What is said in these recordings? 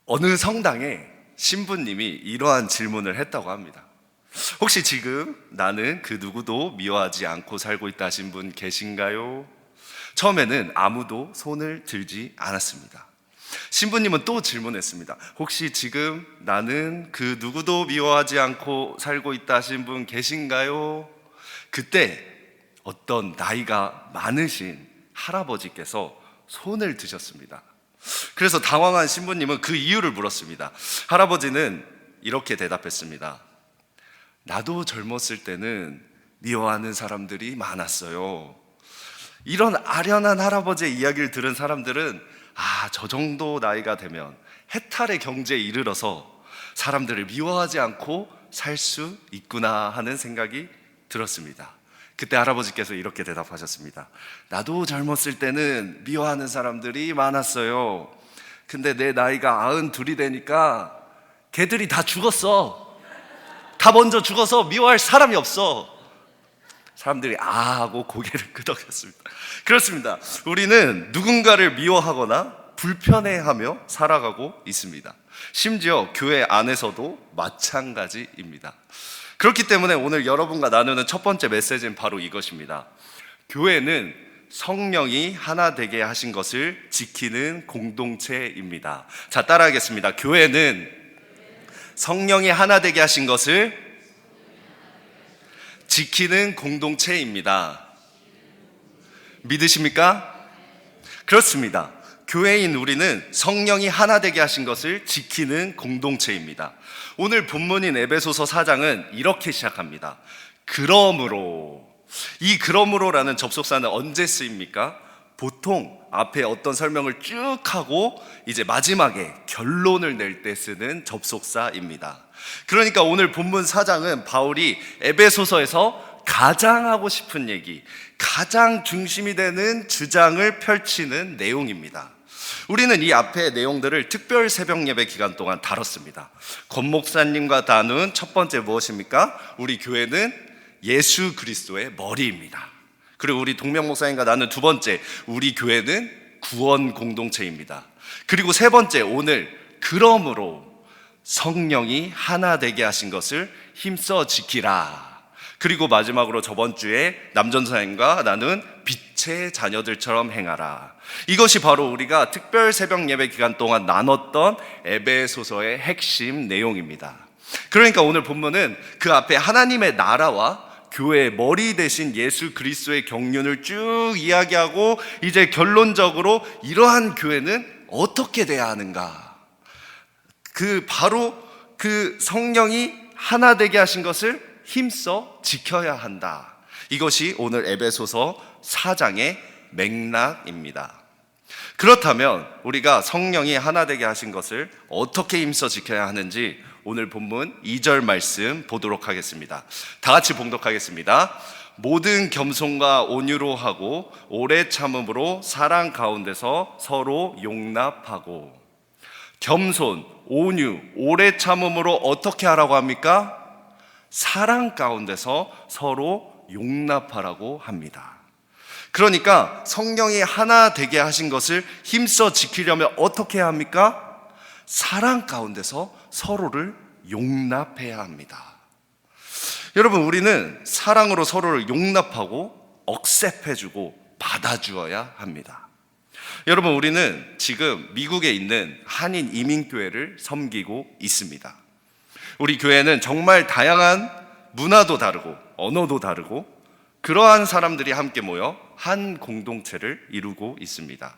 어느 성당에 신부님이 이러한 질문을 했다고 합니다. 혹시 지금 나는 그 누구도 미워하지 않고 살고 있다 하신 분 계신가요? 처음에는 아무도 손을 들지 않았습니다. 신부님은 또 질문했습니다. 혹시 지금 나는 그 누구도 미워하지 않고 살고 있다 하신 분 계신가요? 그때 어떤 나이가 많으신 할아버지께서 손을 드셨습니다. 그래서 당황한 신부님은 그 이유를 물었습니다. 할아버지는 이렇게 대답했습니다. 나도 젊었을 때는 미워하는 사람들이 많았어요. 이런 아련한 할아버지의 이야기를 들은 사람들은 저 정도 나이가 되면 해탈의 경지에 이르러서 사람들을 미워하지 않고 살 수 있구나 하는 생각이 들었습니다. 그때 할아버지께서 이렇게 대답하셨습니다. 나도 젊었을 때는 미워하는 사람들이 많았어요. 근데 내 나이가 92이 되니까 걔들이 다 죽었어. 다 먼저 죽어서 미워할 사람이 없어. 사람들이 하고 고개를 끄덕였습니다. 그렇습니다. 우리는 누군가를 미워하거나 불편해하며 살아가고 있습니다. 심지어 교회 안에서도 마찬가지입니다. 그렇기 때문에 오늘 여러분과 나누는 첫 번째 메시지는 바로 이것입니다. 교회는 성령이 하나 되게 하신 것을 지키는 공동체입니다. 자, 따라하겠습니다. 교회는 성령이 하나 되게 하신 것을 지키는 공동체입니다. 믿으십니까? 그렇습니다. 교회인 우리는 성령이 하나 되게 하신 것을 지키는 공동체입니다. 오늘 본문인 에베소서 4장은 이렇게 시작합니다. 그러므로, 이 그러므로라는 접속사는 언제 쓰입니까? 보통 앞에 어떤 설명을 쭉 하고 이제 마지막에 결론을 낼 때 쓰는 접속사입니다. 그러니까 오늘 본문 4장은 바울이 에베소서에서 가장 하고 싶은 얘기, 가장 중심이 되는 주장을 펼치는 내용입니다. 우리는 이 앞의 내용들을 특별 새벽 예배 기간 동안 다뤘습니다. 권 목사님과 나눈 첫 번째 무엇입니까? 우리 교회는 예수 그리스도의 머리입니다. 그리고 우리 동명 목사님과 나눈 두 번째, 우리 교회는 구원 공동체입니다. 그리고 세 번째, 오늘 그러므로 성령이 하나 되게 하신 것을 힘써 지키라. 그리고 마지막으로 저번 주에 남전사님과 나눈 빛의 자녀들처럼 행하라. 이것이 바로 우리가 특별 새벽 예배 기간 동안 나눴던 에베소서의 핵심 내용입니다. 그러니까 오늘 본문은 그 앞에 하나님의 나라와 교회의 머리 대신 예수 그리스도의 경륜을 쭉 이야기하고 이제 결론적으로 이러한 교회는 어떻게 돼야 하는가, 바로 그 성령이 하나 되게 하신 것을 힘써 지켜야 한다. 이것이 오늘 에베소서 4장의 맥락입니다. 그렇다면 우리가 성령이 하나 되게 하신 것을 어떻게 힘써 지켜야 하는지 오늘 본문 2절 말씀 보도록 하겠습니다. 다 같이 봉독하겠습니다. 모든 겸손과 온유로 하고 오래 참음으로 사랑 가운데서 서로 용납하고. 겸손, 온유, 오래 참음으로 어떻게 하라고 합니까? 사랑 가운데서 서로 용납하라고 합니다. 그러니까 성령이 하나 되게 하신 것을 힘써 지키려면 어떻게 해야 합니까? 사랑 가운데서 서로를 용납해야 합니다. 여러분, 우리는 사랑으로 서로를 용납하고 억셉해주고 받아주어야 합니다. 여러분, 우리는 지금 미국에 있는 한인 이민교회를 섬기고 있습니다. 우리 교회는 정말 다양한 문화도 다르고 언어도 다르고 그러한 사람들이 함께 모여 한 공동체를 이루고 있습니다.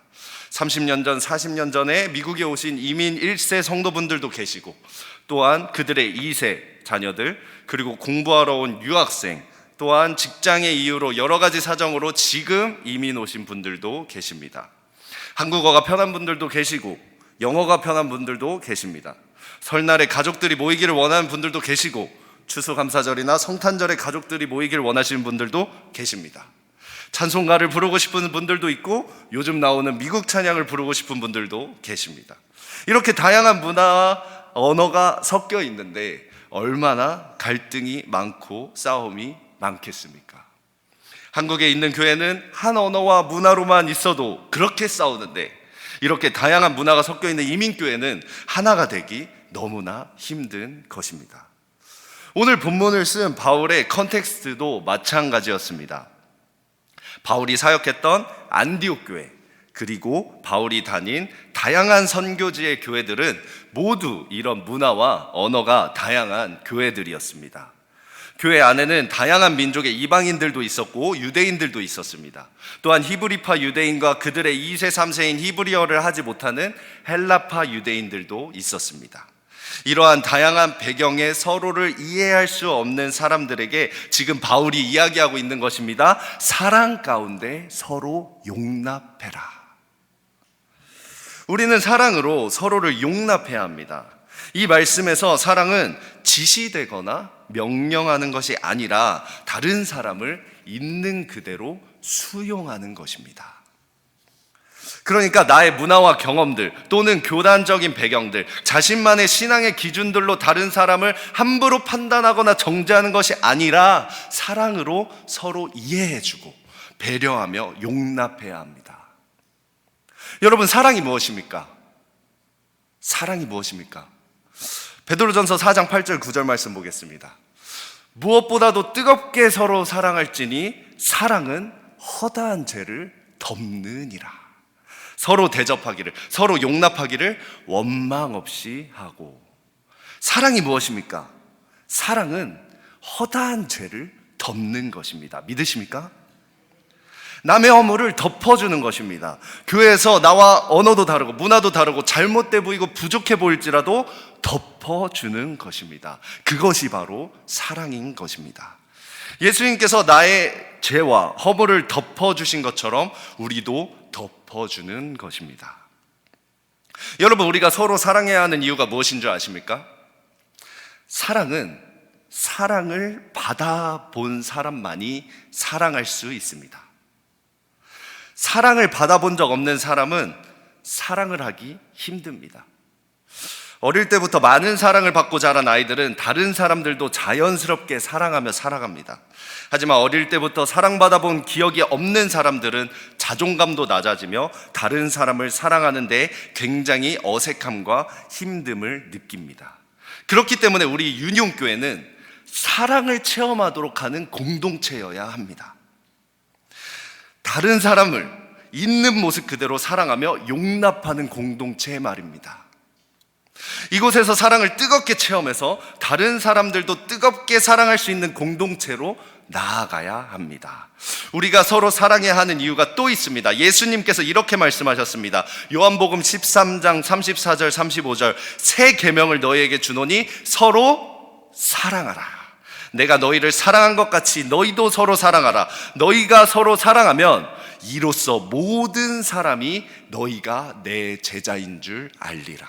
30년 전, 40년 전에 미국에 오신 이민 1세 성도분들도 계시고, 또한 그들의 2세 자녀들, 그리고 공부하러 온 유학생, 또한 직장의 이유로 여러 가지 사정으로 지금 이민 오신 분들도 계십니다. 한국어가 편한 분들도 계시고 영어가 편한 분들도 계십니다. 설날에 가족들이 모이기를 원하는 분들도 계시고, 추수감사절이나 성탄절에 가족들이 모이기를 원하시는 분들도 계십니다. 찬송가를 부르고 싶은 분들도 있고 요즘 나오는 미국 찬양을 부르고 싶은 분들도 계십니다. 이렇게 다양한 문화와 언어가 섞여 있는데 얼마나 갈등이 많고 싸움이 많겠습니까? 한국에 있는 교회는 한 언어와 문화로만 있어도 그렇게 싸우는데, 이렇게 다양한 문화가 섞여 있는 이민교회는 하나가 되기 너무나 힘든 것입니다. 오늘 본문을 쓴 바울의 컨텍스트도 마찬가지였습니다. 바울이 사역했던 안디옥 교회, 그리고 바울이 다닌 다양한 선교지의 교회들은 모두 이런 문화와 언어가 다양한 교회들이었습니다. 교회 안에는 다양한 민족의 이방인들도 있었고 유대인들도 있었습니다. 또한 히브리파 유대인과 그들의 2세, 3세인 히브리어를 하지 못하는 헬라파 유대인들도 있었습니다. 이러한 다양한 배경에 서로를 이해할 수 없는 사람들에게 지금 바울이 이야기하고 있는 것입니다. 사랑 가운데 서로 용납해라. 우리는 사랑으로 서로를 용납해야 합니다. 이 말씀에서 사랑은 지시되거나 명령하는 것이 아니라 다른 사람을 있는 그대로 수용하는 것입니다. 그러니까 나의 문화와 경험들 또는 교단적인 배경들, 자신만의 신앙의 기준들로 다른 사람을 함부로 판단하거나 정죄하는 것이 아니라 사랑으로 서로 이해해주고 배려하며 용납해야 합니다. 여러분, 사랑이 무엇입니까? 사랑이 무엇입니까? 베드로전서 4장 8절 9절 말씀 보겠습니다. 무엇보다도 뜨겁게 서로 사랑할지니 사랑은 허다한 죄를 덮느니라. 서로 대접하기를, 서로 용납하기를 원망 없이 하고. 사랑이 무엇입니까? 사랑은 허다한 죄를 덮는 것입니다. 믿으십니까? 남의 허물을 덮어주는 것입니다. 교회에서 나와 언어도 다르고 문화도 다르고 잘못돼 보이고 부족해 보일지라도 덮어주는 것입니다. 그것이 바로 사랑인 것입니다. 예수님께서 나의 죄와 허물을 덮어주신 것처럼 우리도 덮어주는 것입니다. 여러분, 우리가 서로 사랑해야 하는 이유가 무엇인 줄 아십니까? 사랑은 사랑을 받아본 사람만이 사랑할 수 있습니다. 사랑을 받아본 적 없는 사람은 사랑을 하기 힘듭니다. 어릴 때부터 많은 사랑을 받고 자란 아이들은 다른 사람들도 자연스럽게 사랑하며 살아갑니다. 하지만 어릴 때부터 사랑받아 본 기억이 없는 사람들은 자존감도 낮아지며 다른 사람을 사랑하는 데 굉장히 어색함과 힘듦을 느낍니다. 그렇기 때문에 우리 유니온교회는 사랑을 체험하도록 하는 공동체여야 합니다. 다른 사람을 있는 모습 그대로 사랑하며 용납하는 공동체 말입니다. 이곳에서 사랑을 뜨겁게 체험해서 다른 사람들도 뜨겁게 사랑할 수 있는 공동체로 나아가야 합니다. 우리가 서로 사랑해야 하는 이유가 또 있습니다. 예수님께서 이렇게 말씀하셨습니다. 요한복음 13장 34절 35절 새 계명을 너희에게 주노니 서로 사랑하라. 내가 너희를 사랑한 것 같이 너희도 서로 사랑하라. 너희가 서로 사랑하면 이로써 모든 사람이 너희가 내 제자인 줄 알리라.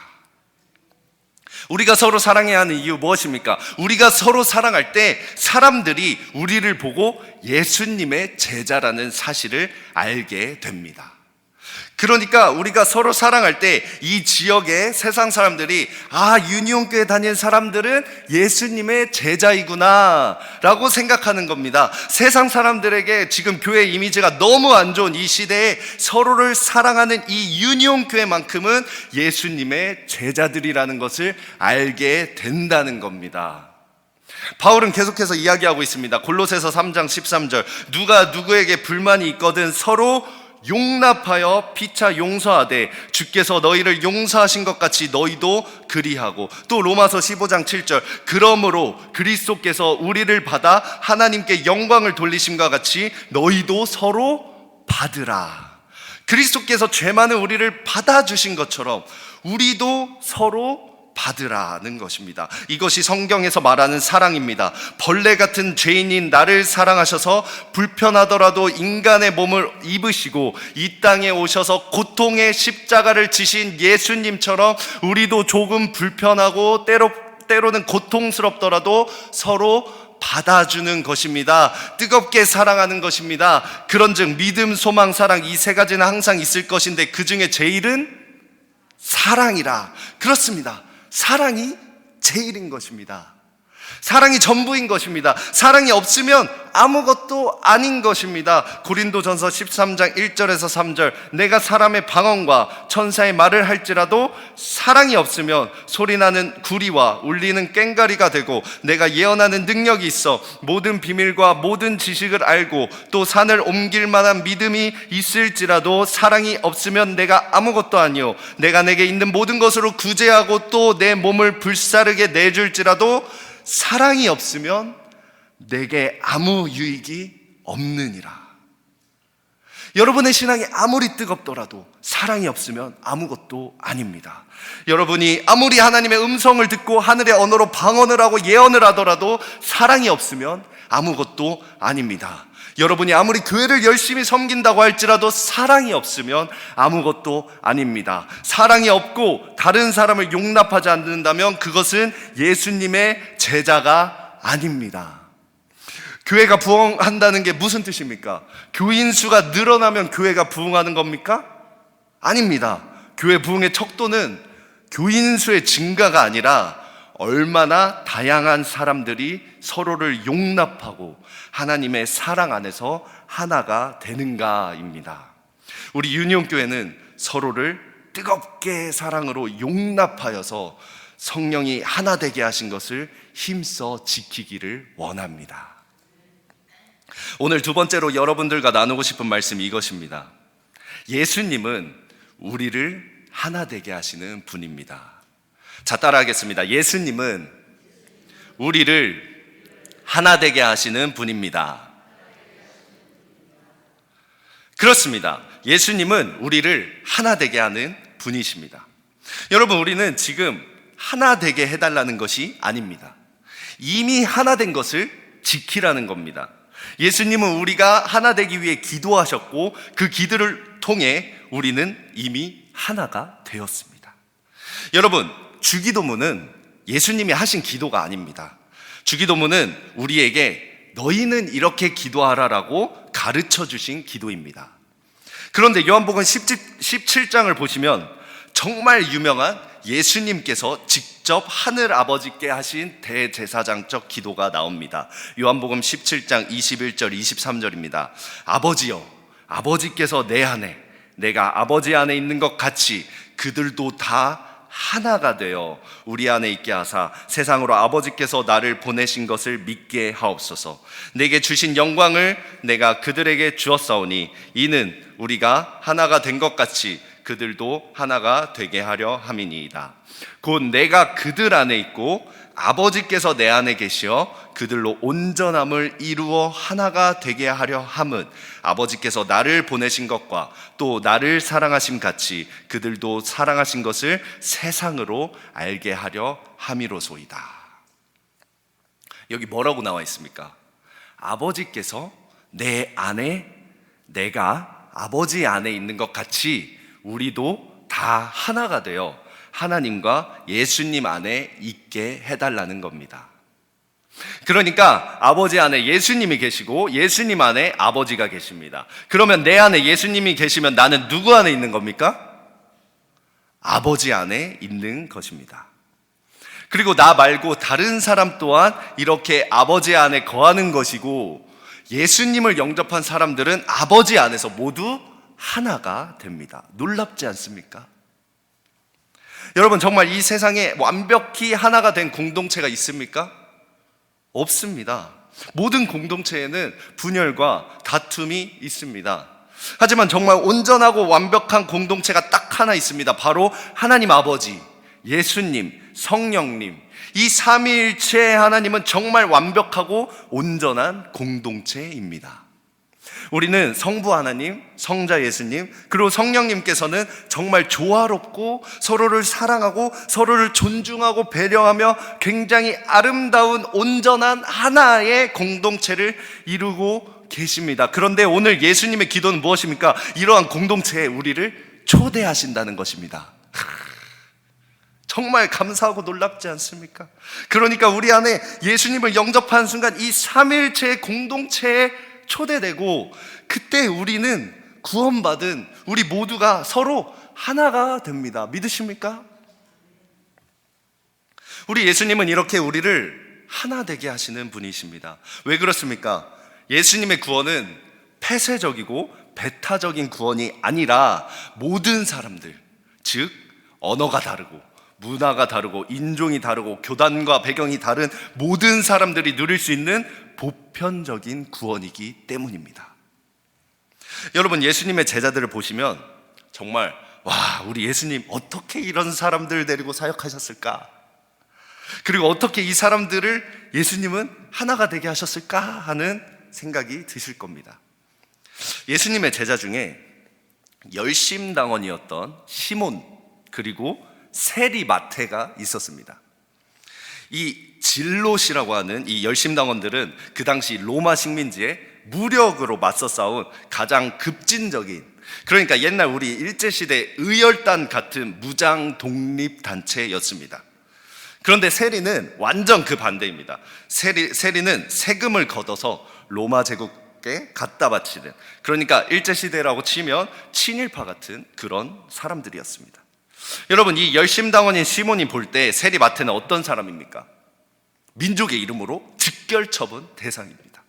우리가 서로 사랑해야 하는 이유 무엇입니까? 우리가 서로 사랑할 때 사람들이 우리를 보고 예수님의 제자라는 사실을 알게 됩니다. 그러니까 우리가 서로 사랑할 때 이 지역의 세상 사람들이 유니온교회 다니는 사람들은 예수님의 제자이구나 라고 생각하는 겁니다. 세상 사람들에게 지금 교회 이미지가 너무 안 좋은 이 시대에 서로를 사랑하는 이 유니온교회만큼은 예수님의 제자들이라는 것을 알게 된다는 겁니다. 바울은 계속해서 이야기하고 있습니다. 골로새서 3장 13절 누가 누구에게 불만이 있거든 서로 용납하여 피차 용서하되 주께서 너희를 용서하신 것 같이 너희도 그리하고, 또 로마서 15장 7절 그러므로 그리스도께서 우리를 받아 하나님께 영광을 돌리심과 같이 너희도 서로 받으라. 그리스도께서 죄 많은 우리를 받아주신 것처럼 우리도 서로 받으라는 것입니다. 이것이 성경에서 말하는 사랑입니다. 벌레 같은 죄인인 나를 사랑하셔서 불편하더라도 인간의 몸을 입으시고 이 땅에 오셔서 고통의 십자가를 지신 예수님처럼 우리도 조금 불편하고 때로는 고통스럽더라도 서로 받아주는 것입니다. 뜨겁게 사랑하는 것입니다. 그런즉 믿음, 소망, 사랑 이 세 가지는 항상 있을 것인데 그 중에 제일은 사랑이라. 그렇습니다. 사랑이 제일인 것입니다. 사랑이 전부인 것입니다. 사랑이 없으면 아무것도 아닌 것입니다. 고린도전서 13장 1절에서 3절, 내가 사람의 방언과 천사의 말을 할지라도 사랑이 없으면 소리나는 구리와 울리는 꽹과리가 되고, 내가 예언하는 능력이 있어 모든 비밀과 모든 지식을 알고 또 산을 옮길 만한 믿음이 있을지라도 사랑이 없으면 내가 아무것도 아니요, 내가 내게 있는 모든 것으로 구제하고 또 내 몸을 불사르게 내줄지라도 사랑이 없으면 내게 아무 유익이 없느니라. 여러분의 신앙이 아무리 뜨겁더라도 사랑이 없으면 아무것도 아닙니다. 여러분이 아무리 하나님의 음성을 듣고 하늘의 언어로 방언을 하고 예언을 하더라도 사랑이 없으면 아무것도 아닙니다. 여러분이 아무리 교회를 열심히 섬긴다고 할지라도 사랑이 없으면 아무것도 아닙니다. 사랑이 없고 다른 사람을 용납하지 않는다면 그것은 예수님의 제자가 아닙니다. 교회가 부흥한다는 게 무슨 뜻입니까? 교인 수가 늘어나면 교회가 부흥하는 겁니까? 아닙니다. 교회 부흥의 척도는 교인 수의 증가가 아니라 얼마나 다양한 사람들이 서로를 용납하고 하나님의 사랑 안에서 하나가 되는가입니다. 우리 유니온교회는 서로를 뜨겁게 사랑으로 용납하여서 성령이 하나 되게 하신 것을 힘써 지키기를 원합니다. 오늘 두 번째로 여러분들과 나누고 싶은 말씀이 이것입니다. 예수님은 우리를 하나 되게 하시는 분입니다. 자, 따라하겠습니다. 예수님은 우리를 하나 되게 하시는 분입니다. 그렇습니다. 예수님은 우리를 하나 되게 하는 분이십니다. 여러분, 우리는 지금 하나 되게 해달라는 것이 아닙니다. 이미 하나 된 것을 지키라는 겁니다. 예수님은 우리가 하나 되기 위해 기도하셨고 그 기도를 통해 우리는 이미 하나가 되었습니다. 여러분, 주기도문은 예수님이 하신 기도가 아닙니다. 주기도문은 우리에게 너희는 이렇게 기도하라라고 가르쳐 주신 기도입니다. 그런데 요한복음 17장을 보시면 정말 유명한 예수님께서 직접 하늘 아버지께 하신 대제사장적 기도가 나옵니다. 요한복음 17장 21절 23절입니다. 아버지여, 아버지께서 내 안에 내가 아버지 안에 있는 것 같이 그들도 다 하나가 되어 우리 안에 있게 하사 세상으로 아버지께서 나를 보내신 것을 믿게 하옵소서. 내게 주신 영광을 내가 그들에게 주었사오니 이는 우리가 하나가 된 것 같이 그들도 하나가 되게 하려 함이니이다. 곧 내가 그들 안에 있고 아버지께서 내 안에 계시어 그들로 온전함을 이루어 하나가 되게 하려 함은 아버지께서 나를 보내신 것과 또 나를 사랑하심 같이 그들도 사랑하신 것을 세상으로 알게 하려 함이로소이다. 여기 뭐라고 나와 있습니까? 아버지께서 내 안에, 내가 아버지 안에 있는 것 같이 우리도 다 하나가 되어 하나님과 예수님 안에 있게 해달라는 겁니다. 그러니까 아버지 안에 예수님이 계시고 예수님 안에 아버지가 계십니다. 그러면 내 안에 예수님이 계시면 나는 누구 안에 있는 겁니까? 아버지 안에 있는 것입니다. 그리고 나 말고 다른 사람 또한 이렇게 아버지 안에 거하는 것이고, 예수님을 영접한 사람들은 아버지 안에서 모두 하나가 됩니다. 놀랍지 않습니까? 여러분, 정말 이 세상에 완벽히 하나가 된 공동체가 있습니까? 없습니다. 모든 공동체에는 분열과 다툼이 있습니다. 하지만 정말 온전하고 완벽한 공동체가 딱 하나 있습니다. 바로 하나님 아버지, 예수님, 성령님, 이 삼위일체의 하나님은 정말 완벽하고 온전한 공동체입니다. 우리는 성부 하나님, 성자 예수님, 그리고 성령님께서는 정말 조화롭고 서로를 사랑하고 서로를 존중하고 배려하며 굉장히 아름다운 온전한 하나의 공동체를 이루고 계십니다. 그런데 오늘 예수님의 기도는 무엇입니까? 이러한 공동체에 우리를 초대하신다는 것입니다. 정말 감사하고 놀랍지 않습니까? 그러니까 우리 안에 예수님을 영접하는 순간 이 삼위일체의 공동체에 초대되고, 그때 우리는 구원받은 우리 모두가 서로 하나가 됩니다. 믿으십니까? 우리 예수님은 이렇게 우리를 하나 되게 하시는 분이십니다. 왜 그렇습니까? 예수님의 구원은 폐쇄적이고 배타적인 구원이 아니라 모든 사람들, 즉 언어가 다르고 문화가 다르고 인종이 다르고 교단과 배경이 다른 모든 사람들이 누릴 수 있는 보편적인 구원이기 때문입니다. 여러분, 예수님의 제자들을 보시면 정말 와, 우리 예수님 어떻게 이런 사람들 데리고 사역하셨을까? 그리고 어떻게 이 사람들을 예수님은 하나가 되게 하셨을까 하는 생각이 드실 겁니다. 예수님의 제자 중에 열심당원이었던 시몬 그리고 세리 마태가 있었습니다. 이 질롯이라고 하는 이 열심당원들은 그 당시 로마 식민지에 무력으로 맞서 싸운 가장 급진적인, 그러니까 옛날 우리 일제시대 의열단 같은 무장 독립단체였습니다. 그런데 세리는 완전 그 반대입니다. 세리는 세금을 걷어서 로마 제국에 갖다 바치는, 그러니까 일제시대라고 치면 친일파 같은 그런 사람들이었습니다. 여러분, 이 열심당원인 시몬이 볼 때 세리 마태는 어떤 사람입니까? 민족의 이름으로 즉결처분 대상입니다.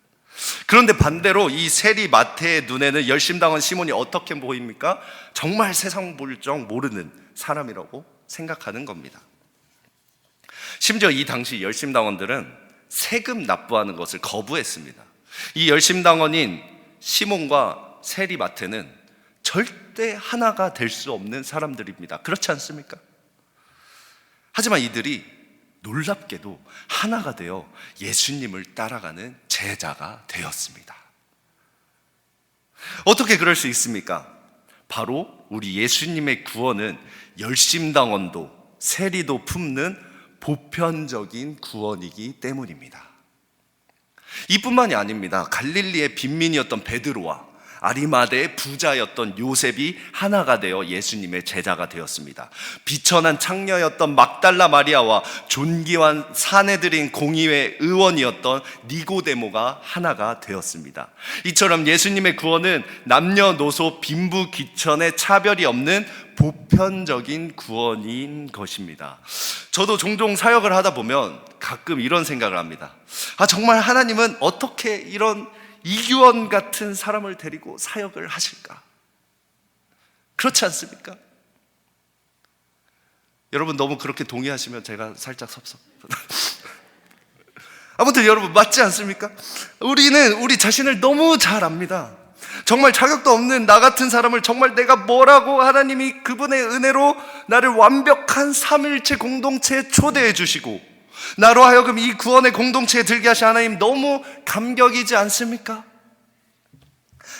그런데 반대로 이 세리 마태의 눈에는 열심당원 시몬이 어떻게 보입니까? 정말 세상 물정 모르는 사람이라고 생각하는 겁니다. 심지어 이 당시 열심당원들은 세금 납부하는 것을 거부했습니다. 이 열심당원인 시몬과 세리 마태는 절대 하나가 될 수 없는 사람들입니다. 그렇지 않습니까? 하지만 이들이 놀랍게도 하나가 되어 예수님을 따라가는 제자가 되었습니다. 어떻게 그럴 수 있습니까? 바로 우리 예수님의 구원은 열심당원도 세리도 품는 보편적인 구원이기 때문입니다. 이뿐만이 아닙니다. 갈릴리의 빈민이었던 베드로와 아리마대의 부자였던 요셉이 하나가 되어 예수님의 제자가 되었습니다. 비천한 창녀였던 막달라 마리아와 존귀한 사내들인 공의회 의원이었던 니고데모가 하나가 되었습니다. 이처럼 예수님의 구원은 남녀노소 빈부귀천의 차별이 없는 보편적인 구원인 것입니다. 저도 종종 사역을 하다 보면 가끔 이런 생각을 합니다. 정말 하나님은 어떻게 이런 이규원 같은 사람을 데리고 사역을 하실까? 그렇지 않습니까? 여러분, 너무 그렇게 동의하시면 제가 살짝 섭섭. 아무튼 여러분, 맞지 않습니까? 우리는 우리 자신을 너무 잘 압니다. 정말 자격도 없는 나 같은 사람을 정말 내가 뭐라고 하나님이 그분의 은혜로 나를 완벽한 삼일체 공동체에 초대해 주시고 나로 하여금 이 구원의 공동체에 들게 하신 하나님, 너무 감격이지 않습니까?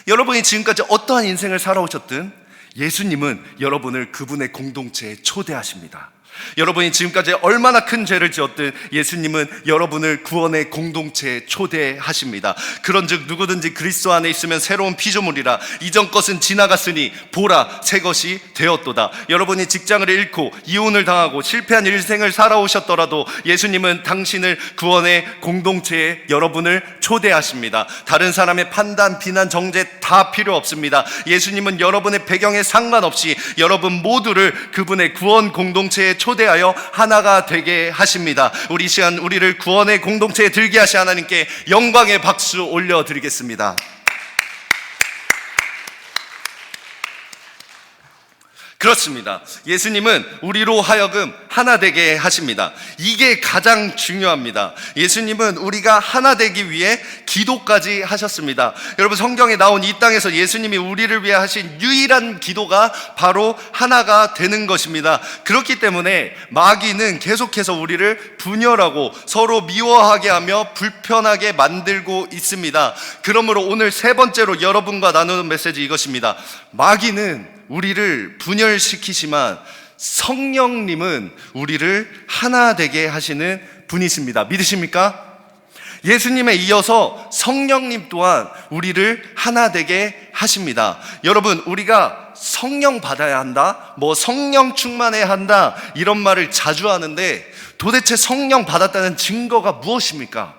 여러분이 지금까지 어떠한 인생을 살아오셨든 예수님은 여러분을 그분의 공동체에 초대하십니다. 여러분이 지금까지 얼마나 큰 죄를 지었든 예수님은 여러분을 구원의 공동체에 초대하십니다. 그런즉 누구든지 그리스도 안에 있으면 새로운 피조물이라, 이전 것은 지나갔으니 보라 새 것이 되었도다. 여러분이 직장을 잃고 이혼을 당하고 실패한 일생을 살아오셨더라도 예수님은 당신을 구원의 공동체에 여러분을 초대하십니다. 다른 사람의 판단, 비난, 정죄 다 필요 없습니다. 예수님은 여러분의 배경에 상관없이 여러분 모두를 그분의 구원 공동체에 초대하여 하나가 되게 하십니다. 우리 시간 우리를 구원의 공동체에 들게 하신 하나님께 영광의 박수 올려드리겠습니다. 그렇습니다. 예수님은 우리로 하여금 하나 되게 하십니다. 이게 가장 중요합니다. 예수님은 우리가 하나 되기 위해 기도까지 하셨습니다. 여러분, 성경에 나온 이 땅에서 예수님이 우리를 위해 하신 유일한 기도가 바로 하나가 되는 것입니다. 그렇기 때문에 마귀는 계속해서 우리를 분열하고 서로 미워하게 하며 불편하게 만들고 있습니다. 그러므로 오늘 세 번째로 여러분과 나누는 메시지 이것입니다. 마귀는 우리를 분열시키지만 성령님은 우리를 하나 되게 하시는 분이십니다. 믿으십니까? 예수님에 이어서 성령님 또한 우리를 하나 되게 하십니다. 여러분, 우리가 성령 받아야 한다, 성령 충만해야 한다, 이런 말을 자주 하는데 도대체 성령 받았다는 증거가 무엇입니까?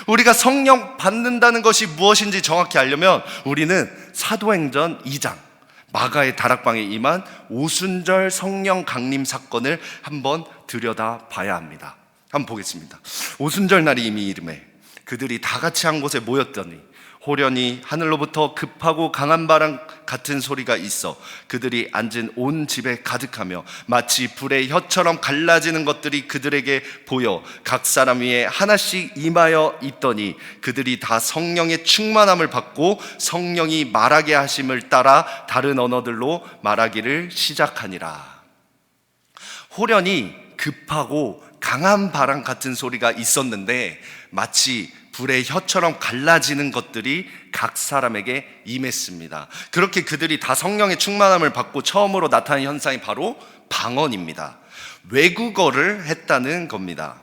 우리가 성령 받는다는 것이 무엇인지 정확히 알려면 우리는 사도행전 2장 마가의 다락방에 임한 오순절 성령 강림 사건을 한번 들여다봐야 합니다. 한번 보겠습니다. 오순절 날이 이미 이르매 그들이 다 같이 한 곳에 모였더니 호련히 하늘로부터 급하고 강한 바람 같은 소리가 있어 그들이 앉은 온 집에 가득하며 마치 불의 혀처럼 갈라지는 것들이 그들에게 보여 각 사람 위에 하나씩 임하여 있더니 그들이 다 성령의 충만함을 받고 성령이 말하게 하심을 따라 다른 언어들로 말하기를 시작하니라. 호련히 급하고 강한 바람 같은 소리가 있었는데 마치 불의 혀처럼 갈라지는 것들이 각 사람에게 임했습니다. 그렇게 그들이 다 성령의 충만함을 받고 처음으로 나타난 현상이 바로 방언입니다. 외국어를 했다는 겁니다.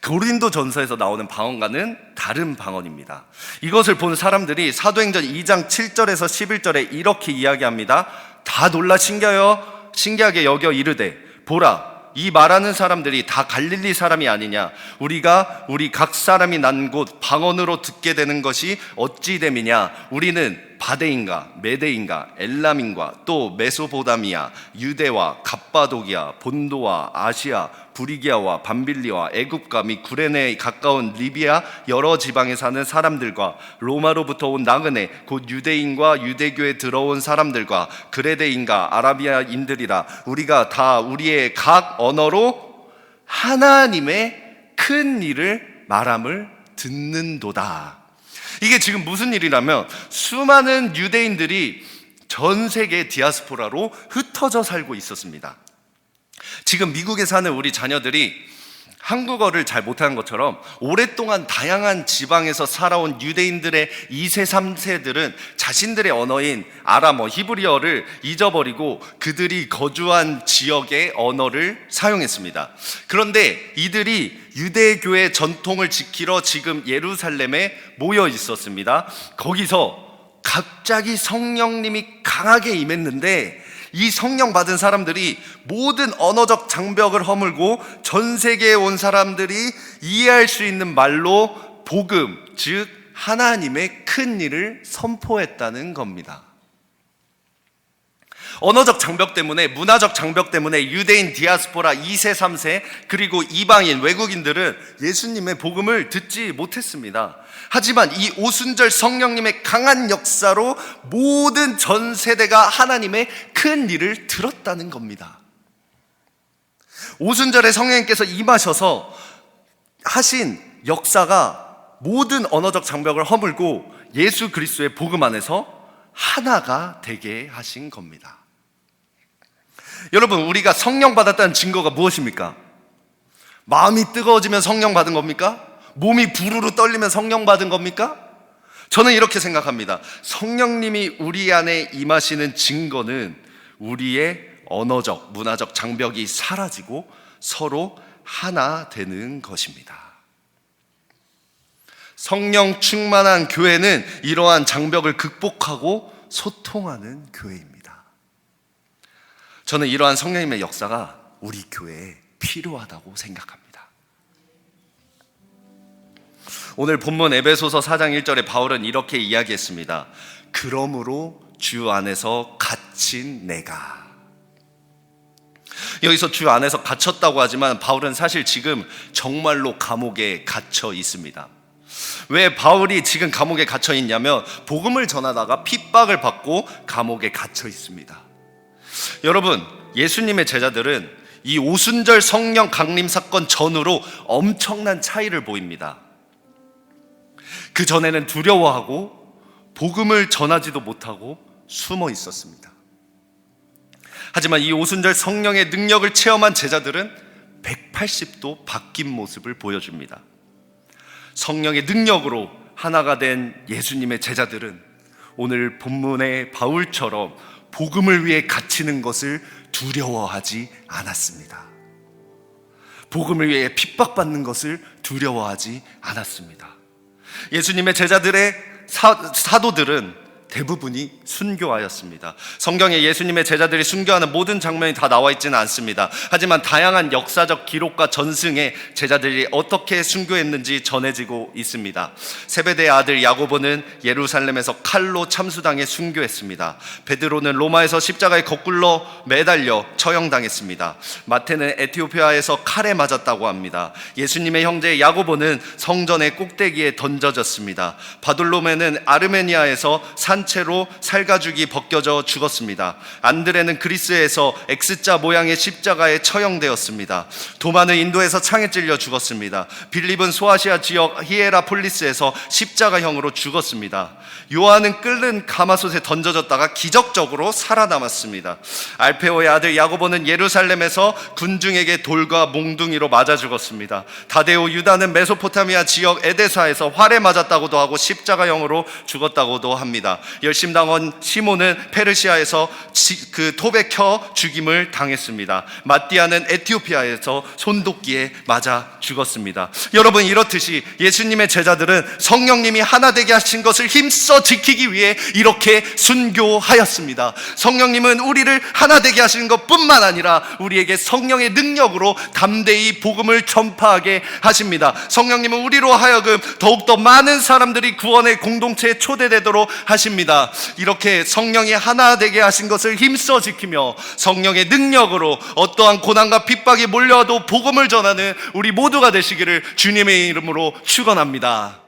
고린도전서에서 나오는 방언과는 다른 방언입니다. 이것을 본 사람들이 사도행전 2장 7절에서 11절에 이렇게 이야기합니다. 다 놀라 신기하게 여겨 이르되 보라 이 말하는 사람들이 다 갈릴리 사람이 아니냐. 우리가 우리 각 사람이 난 곳 방언으로 듣게 되는 것이 어찌 됨이냐. 우리는 바데인가 메데인가 엘람인과 또 메소포다미아 유대와 갑바도기아 본도와 아시아 부리기아와 밤빌리와 애굽과 및 구레네에 가까운 리비아 여러 지방에 사는 사람들과 로마로부터 온 나그네 곧 유대인과 유대교에 들어온 사람들과 그레데인과 아라비아인들이라 우리가 다 우리의 각 언어로 하나님의 큰 일을 말함을 듣는도다. 이게 지금 무슨 일이라면 수많은 유대인들이 전 세계 디아스포라로 흩어져 살고 있었습니다. 지금 미국에 사는 우리 자녀들이 한국어를 잘 못하는 것처럼 오랫동안 다양한 지방에서 살아온 유대인들의 2세, 3세들은 자신들의 언어인 아람어, 히브리어를 잊어버리고 그들이 거주한 지역의 언어를 사용했습니다. 그런데 이들이 유대교의 전통을 지키러 지금 예루살렘에 모여 있었습니다. 거기서 갑자기 성령님이 강하게 임했는데 이 성령 받은 사람들이 모든 언어적 장벽을 허물고 전 세계에 온 사람들이 이해할 수 있는 말로 복음, 즉 하나님의 큰 일을 선포했다는 겁니다. 언어적 장벽 때문에, 문화적 장벽 때문에 유대인 디아스포라 2세, 3세 그리고 이방인, 외국인들은 예수님의 복음을 듣지 못했습니다. 하지만 이 오순절 성령님의 강한 역사로 모든 전 세대가 하나님의 큰 일을 들었다는 겁니다. 오순절에 성령님께서 임하셔서 하신 역사가 모든 언어적 장벽을 허물고 예수 그리스도의 복음 안에서 하나가 되게 하신 겁니다. 여러분, 우리가 성령 받았다는 증거가 무엇입니까? 마음이 뜨거워지면 성령 받은 겁니까? 몸이 부르르 떨리면 성령 받은 겁니까? 저는 이렇게 생각합니다. 성령님이 우리 안에 임하시는 증거는 우리의 언어적, 문화적 장벽이 사라지고 서로 하나 되는 것입니다. 성령 충만한 교회는 이러한 장벽을 극복하고 소통하는 교회입니다. 저는 이러한 성령님의 역사가 우리 교회에 필요하다고 생각합니다. 오늘 본문 에베소서 4장 1절에 바울은 이렇게 이야기했습니다. 그러므로 주 안에서 갇힌 내가. 여기서 주 안에서 갇혔다고 하지만 바울은 사실 지금 정말로 감옥에 갇혀 있습니다. 왜 바울이 지금 감옥에 갇혀 있냐면 복음을 전하다가 핍박을 받고 감옥에 갇혀 있습니다. 여러분, 예수님의 제자들은 이 오순절 성령 강림 사건 전후로 엄청난 차이를 보입니다. 그 전에는 두려워하고 복음을 전하지도 못하고 숨어 있었습니다. 하지만 이 오순절 성령의 능력을 체험한 제자들은 180도 바뀐 모습을 보여줍니다. 성령의 능력으로 하나가 된 예수님의 제자들은 오늘 본문의 바울처럼 복음을 위해 갇히는 것을 두려워하지 않았습니다. 복음을 위해 핍박받는 것을 두려워하지 않았습니다. 예수님의 제자들의 사도들은 대부분이 순교하였습니다. 성경에 예수님의 제자들이 순교하는 모든 장면이 다 나와 있지는 않습니다. 하지만 다양한 역사적 기록과 전승에 제자들이 어떻게 순교했는지 전해지고 있습니다. 세베대의 아들 야고보는 예루살렘에서 칼로 참수당해 순교했습니다. 베드로는 로마에서 십자가에 거꾸로 매달려 처형당했습니다. 마태는 에티오피아에서 칼에 맞았다고 합니다. 예수님의 형제 야고보는 성전의 꼭대기에 던져졌습니다. 바돌로메는 아르메니아에서 산채로 살가죽이 벗겨져 죽었습니다. 안드레는 그리스에서 X자 모양의 십자가에 처형되었습니다. 도마는 인도에서 창에 찔려 죽었습니다. 빌립은 소아시아 지역 히에라폴리스에서 십자가형으로 죽었습니다. 요한은 끓는 가마솥에 던져졌다가 기적적으로 살아남았습니다. 알페오의 아들 야고보는 예루살렘에서 군중에게 돌과 몽둥이로 맞아 죽었습니다. 다데오 유다는 메소포타미아 지역 에데사에서 활에 맞았다고도 하고 십자가형으로 죽었다고도 합니다. 열심당원 시몬은 페르시아에서 그 톱에 켜 죽임을 당했습니다. 마띠아는 에티오피아에서 손도끼에 맞아 죽었습니다. 여러분, 이렇듯이 예수님의 제자들은 성령님이 하나 되게 하신 것을 힘써 지키기 위해 이렇게 순교하였습니다. 성령님은 우리를 하나 되게 하시는 것뿐만 아니라 우리에게 성령의 능력으로 담대히 복음을 전파하게 하십니다. 성령님은 우리로 하여금 더욱더 많은 사람들이 구원의 공동체에 초대되도록 하십니다. 이렇게 성령이 하나 되게 하신 것을 힘써 지키며 성령의 능력으로 어떠한 고난과 핍박이 몰려와도 복음을 전하는 우리 모두가 되시기를 주님의 이름으로 축원합니다.